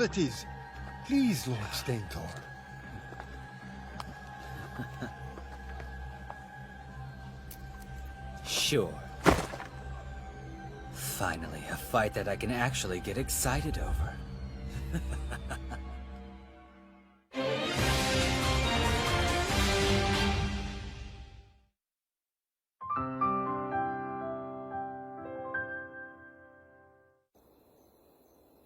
responsibilities. Please, Lord Stentor. Sure. Finally, a fight that I can actually get excited over.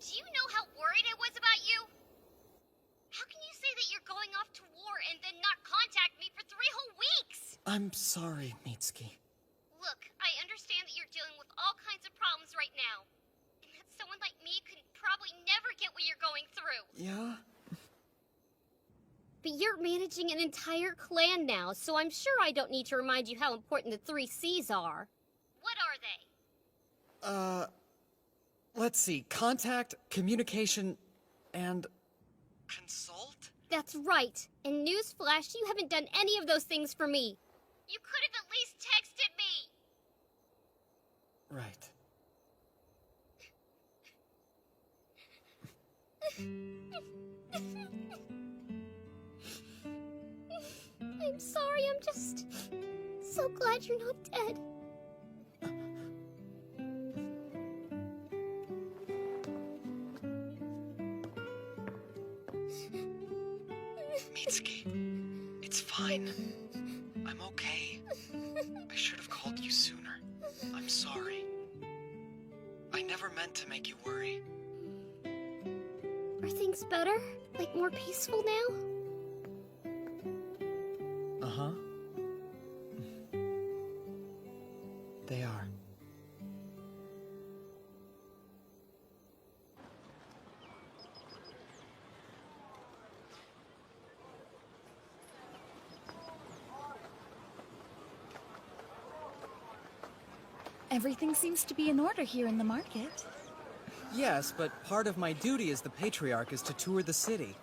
Do you know how worried I was about you? How can you say that you're going off to war and then not contact me for 3 whole weeks? I'm sorry, Mitsuki. Look, I understand that you're dealing with all kinds of problems right now. And that someone like me could probably never get what you're going through. Yeah? But you're managing an entire clan now, so I'm sure I don't need to remind you how important the 3 C's are. What are they? Let's see. Contact, communication, and... consult? That's right. And newsflash, you haven't done any of those things for me. You could have at least texted me! Right. I'm sorry, I'm just so glad you're not dead. Mitsuki, it's fine. I'm okay. I should have called you sooner. I'm sorry. I never meant to make you worry. Are things better? Like more peaceful now? Uh-huh. They are. Everything seems to be in order here in the market. Yes, but part of my duty as the Patriarch is to tour the city.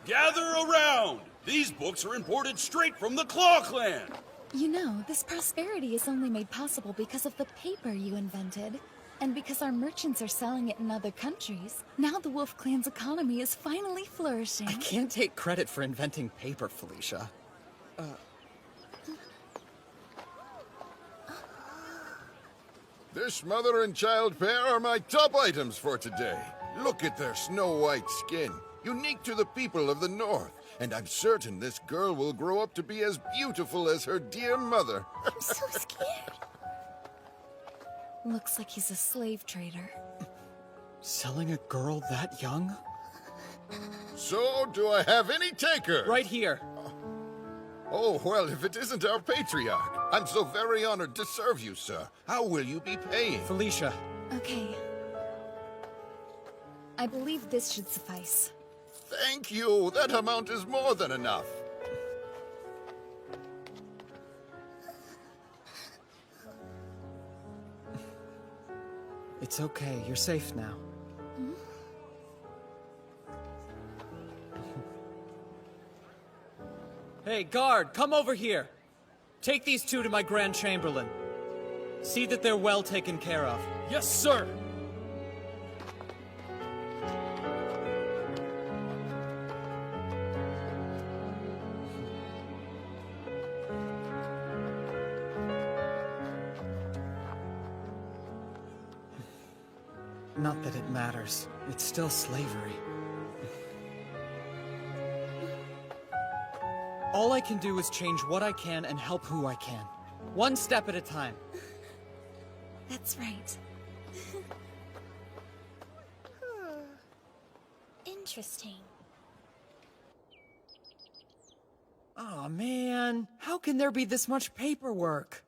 Gather around! These books are imported straight from the Claw Clan! You know, this prosperity is only made possible because of the paper you invented. And because our merchants are selling it in other countries, now the Wolf Clan's economy is finally flourishing. I can't take credit for inventing paper, Felicia. This mother and child pair are my top items for today. Look at their snow-white skin, unique to the people of the North. And I'm certain this girl will grow up to be as beautiful as her dear mother. I'm so scared. Looks like he's a slave trader. Selling a girl that young? So, do I have any taker? Right here. Oh, well, if it isn't our patriarch. I'm so very honored to serve you, sir. How will you be paying? Felicia. Okay. I believe this should suffice. Thank you. That amount is more than enough. It's okay. You're safe now. Hey, guard, come over here. Take these 2 to my Grand Chamberlain. See that they're well taken care of. Yes, sir! Not that it matters. It's still slavery. All I can do is change what I can and help who I can. One step at a time. That's right. Interesting. Aw, man. How can there be this much paperwork?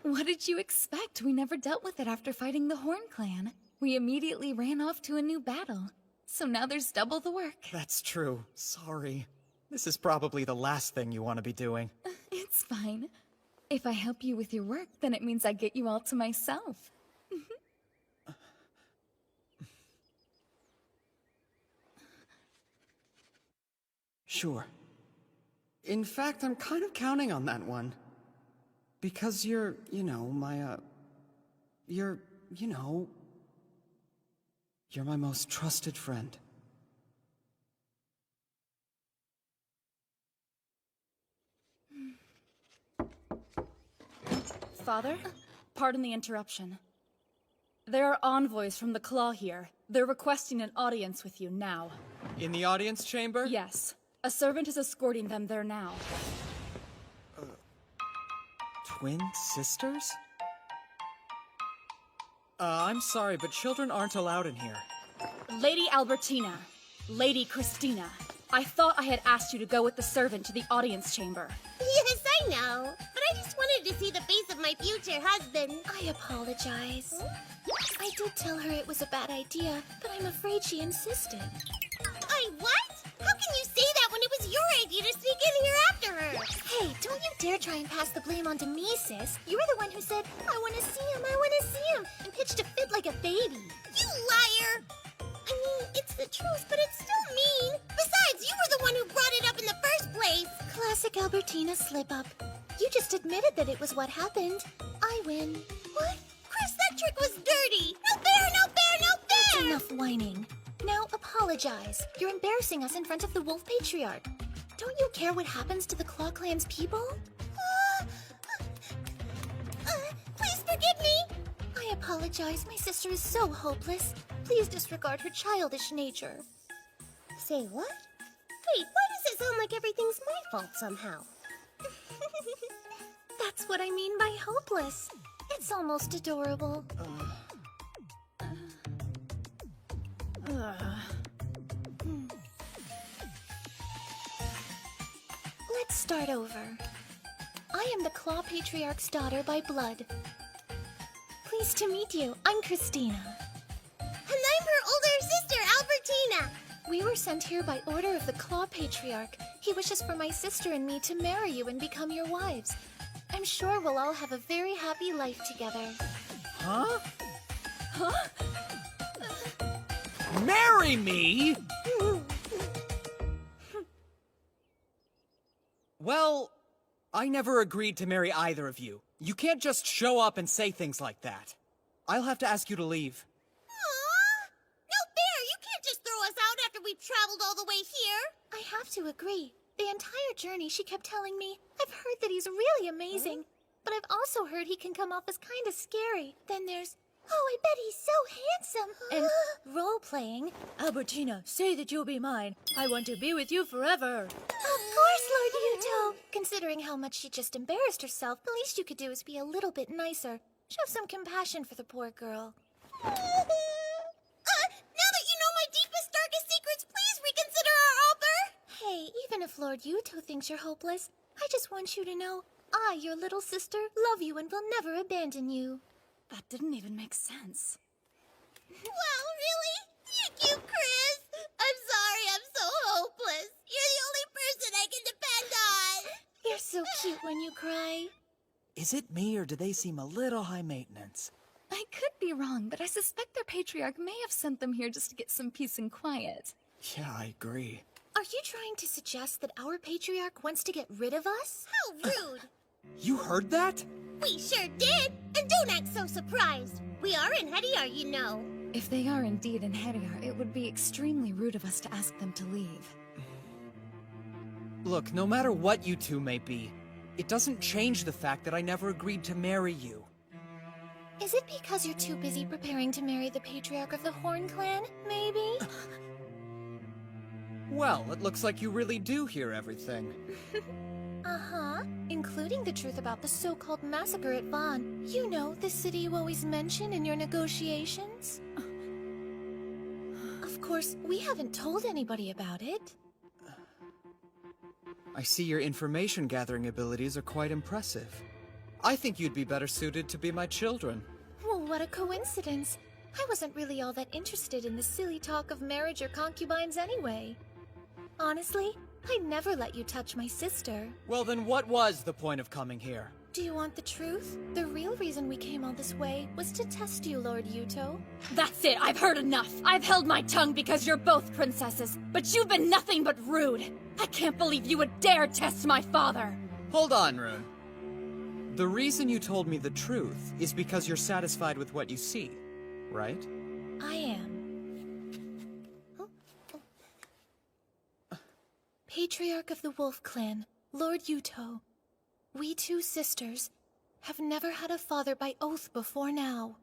What did you expect? We never dealt with it after fighting the Horn Clan. We immediately ran off to a new battle. So now there's double the work. That's true. Sorry. This is probably the last thing you want to be doing. It's fine. If I help you with your work, then it means I get you all to myself. Sure. In fact, I'm kind of counting on that one. Because you're, you know, my, you're, you know, You're my most trusted friend. Father? Pardon the interruption. There are envoys from the Claw here. They're requesting an audience with you now. In the audience chamber? Yes. A servant is escorting them there now. Twin sisters? I'm sorry, but children aren't allowed in here. Lady Albertina, Lady Christina, I thought I had asked you to go with the servant to the audience chamber. Yes, I know. But I just wanted to see the face of my future husband. I apologize. I did tell her it was a bad idea, but I'm afraid she insisted. What? How can you say that when it was your idea to sneak in here after her? Hey, don't you dare try and pass the blame onto me, sis. You were the one who said, I want to see him, I want to see him, and pitched a fit like a baby. You liar! I mean, it's the truth, but it's still mean. Besides, you were the one who brought it up in the first place. Classic Albertina slip-up. You just admitted that it was what happened. I win. What? Chris, that trick was dirty. No fair, no fair, no fair! Enough whining. Now apologize. You're embarrassing us in front of the Wolf Patriarch. Don't you care what happens to the Claw Clan's people? Please forgive me. I apologize. My sister is so hopeless. Please disregard her childish nature. Say what? Wait, why does it sound like everything's my fault somehow? That's what I mean by hopeless. It's almost adorable. Let's start over. I am the Claw Patriarch's daughter by blood. Pleased to meet you. I'm Christina. And I'm her older sister, Albertina. We were sent here by order of the Claw Patriarch. He wishes for my sister and me to marry you and become your wives. I'm sure we'll all have a very happy life together. Huh? Marry me? Well, I never agreed to marry either of you. You can't just show up and say things like that. I'll have to ask you to leave. Aww! No fair! You can't just throw us out after we've traveled all the way here! I have to agree. The entire journey she kept telling me, I've heard that he's really amazing. But I've also heard he can come off as kind of scary. Then there's, oh, I bet he's so handsome. And role-playing. Albertina, say that you'll be mine. I want to be with you forever. Of course, Lord Yuto. Considering how much she just embarrassed herself, the least you could do is be a little bit nicer. Show some compassion for the poor girl. Now that you know my deepest, darkest secrets, please reconsider our offer! Hey, even if Lord Yuto thinks you're hopeless, I just want you to know I, your little sister, love you and will never abandon you. That didn't even make sense. Wow, really? Thank you, Chris! I'm sorry I'm so hopeless. You're the only person I can depend on! You're so cute when you cry. Is it me, or do they seem a little high maintenance? I could be wrong, but I suspect their patriarch may have sent them here just to get some peace and quiet. Yeah, I agree. Are you trying to suggest that our patriarch wants to get rid of us? How rude! You heard that? We sure did! And don't act so surprised! We are in Hediar, you know. If they are indeed in Hediar, it would be extremely rude of us to ask them to leave. Look, no matter what you two may be, it doesn't change the fact that I never agreed to marry you. Is it because you're too busy preparing to marry the patriarch of the Horn Clan, maybe? Well, it looks like you really do hear everything. Uh-huh. Including the truth about the so-called massacre at Vaughn. You know, the city you always mention in your negotiations? Of course, we haven't told anybody about it. I see your information gathering abilities are quite impressive. I think you'd be better suited to be my children. Well, what a coincidence. I wasn't really all that interested in the silly talk of marriage or concubines anyway. Honestly, I'd never let you touch my sister. Well, then what was the point of coming here? Do you want the truth? The real reason we came all this way was to test you, Lord Yuto. That's it! I've heard enough! I've held my tongue because you're both princesses, but you've been nothing but rude! I can't believe you would dare test my father! Hold on, Rune. The reason you told me the truth is because you're satisfied with what you see, right? I am. Patriarch of the Wolf Clan, Lord Yuto. We two sisters have never had a father by oath before now.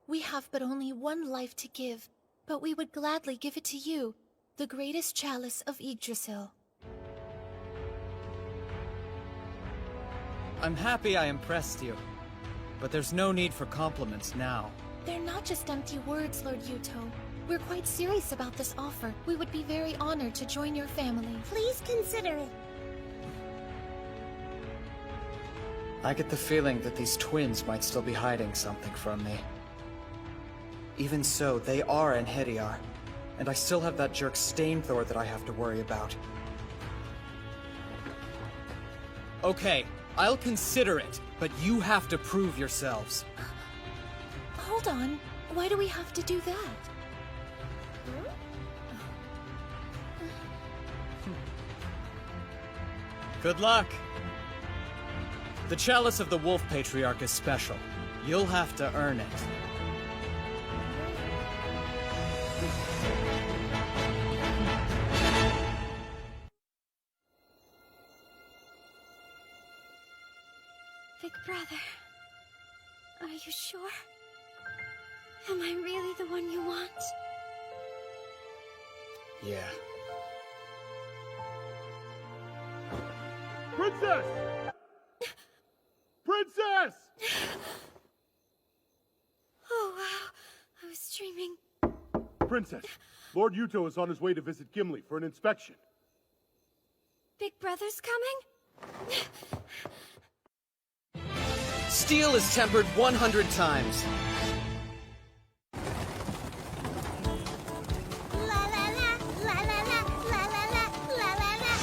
We have but only one life to give, but we would gladly give it to you, the greatest chalice of Yggdrasil. I'm happy I impressed you, but there's no need for compliments now. They're not just empty words, Lord Yuto. We're quite serious about this offer. We would be very honored to join your family. Please consider it. I get the feeling that these twins might still be hiding something from me. Even so, they are Einherjar, and I still have that jerk Stainthor that I have to worry about. Okay, I'll consider it, but you have to prove yourselves. Hold on. Why do we have to do that? Good luck! The Chalice of the Wolf Patriarch is special. You'll have to earn it. Big brother, are you sure? Am I really the one you want? Yeah. Princess! Princess! Oh, wow. I was dreaming. Princess, Lord Yuto is on his way to visit Gimli for an inspection. Big brother's coming? Steel is tempered 100 times. La la la, la la la, la la la, la la la,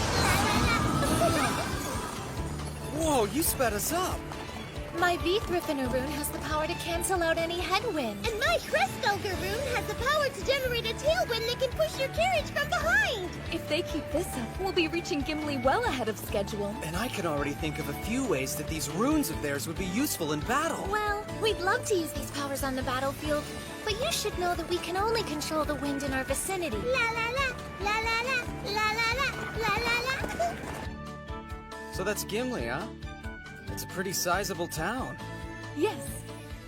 la la la. Whoa, you sped us up. My V-Thriffener rune has the power to cancel out any headwind. And my Crestdolger rune has the power to generate a tailwind that can push your carriage from behind. If they keep this up, we'll be reaching Gimli well ahead of schedule. And I can already think of a few ways that these runes of theirs would be useful in battle. Well, we'd love to use these powers on the battlefield, but you should know that we can only control the wind in our vicinity. La la la, la la la, la la la, la la la. So that's Gimli, huh? It's a pretty sizable town. Yes,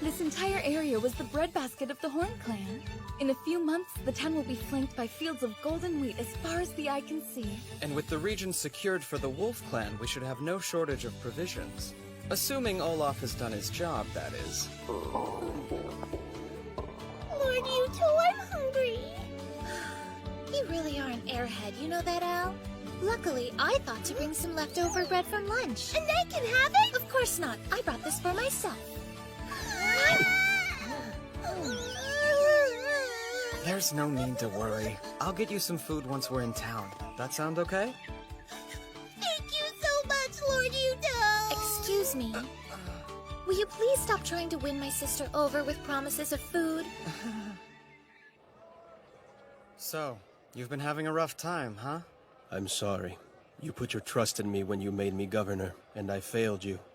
this entire area was the breadbasket of the Horn Clan. In a few months, the town will be flanked by fields of golden wheat as far as the eye can see. And with the region secured for the Wolf Clan, we should have no shortage of provisions. Assuming Olaf has done his job, that is. Lord Yuto, I'm hungry. You really are an airhead, you know that, Al? Luckily, I thought to bring some leftover bread from lunch. And I can have it? Of course not. I brought this for myself. There's no need to worry. I'll get you some food once we're in town. That sound okay? Thank you so much, Lord Yuto. Excuse me. Will you please stop trying to win my sister over with promises of food? So, you've been having a rough time, huh? I'm sorry. You put your trust in me when you made me governor, and I failed you.